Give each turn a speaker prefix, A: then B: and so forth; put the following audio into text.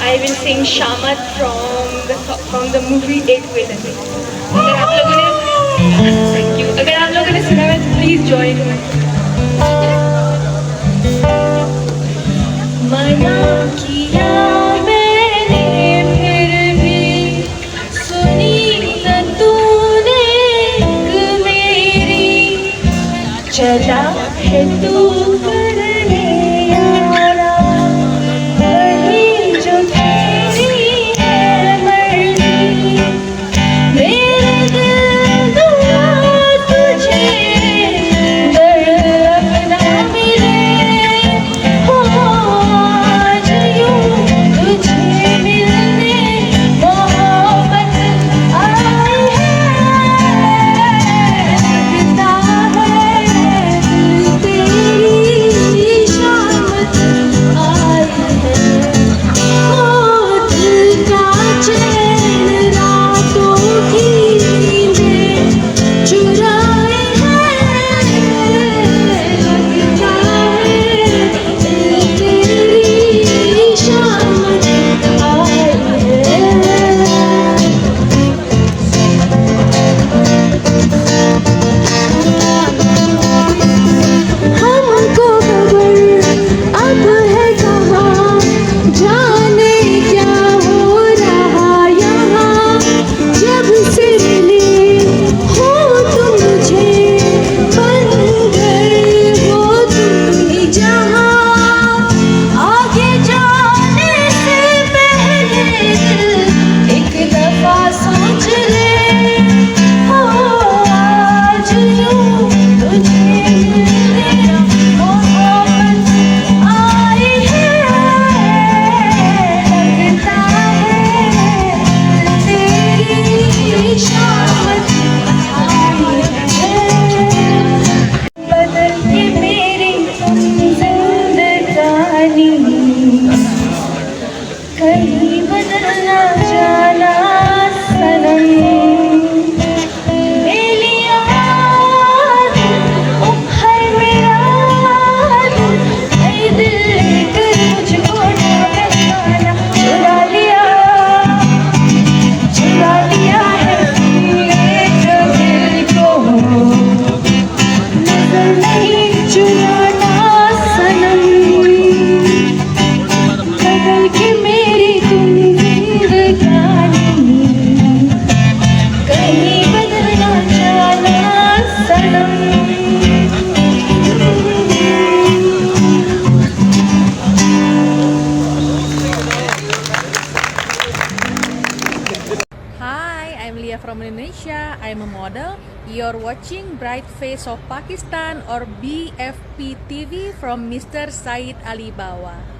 A: I will sing Shamat from the movie Ek Villain. अगर आप लोगों ने सुना है तो प्लीज ज्वाइन मना किया मैंने फिर भी सुनी न तूने मेरी चला है तू करने यारा वही जो तेरी है मर्जी मेरे दिल दुआ तुझे दर्द अपना मिले हो आज यूं तुझे मिलने मोहब्बत आई है लगता है दिल तेरी शामत आई है ओ दिल का चैन रातों की नींदें चुराए हैं लगता है दिल तेरी शामत आई है हमको खबर अब है कहाँ जाने क्या हो रहा यहाँ जब से मिले हो तुम मुझे बन गए हो तुम ही जहाँ आगे जाने से पहले दिल एक दफा सोच ले हो आज यूं तुझे मिलने मोहब्बत आई है लगता है तेरी शामत आई है बदल के मेरी तुम जिंदगानी कहीं बदल ना जाना सनम मेरी याद ओ है मेरा दिल ऐ दिल लेकर मुझको ठिकाना चुरा लिया है तूने जो दिल को नजर नहीं चुराना सनम बदल के मेरी तुम जिंदगानी कहीं बदल ना जाना सनम
B: Hi, I'm Lia from Indonesia. I'm a model. You're watching Bright Face of Pakistan or BFP TV from Mr. Said Alibawa.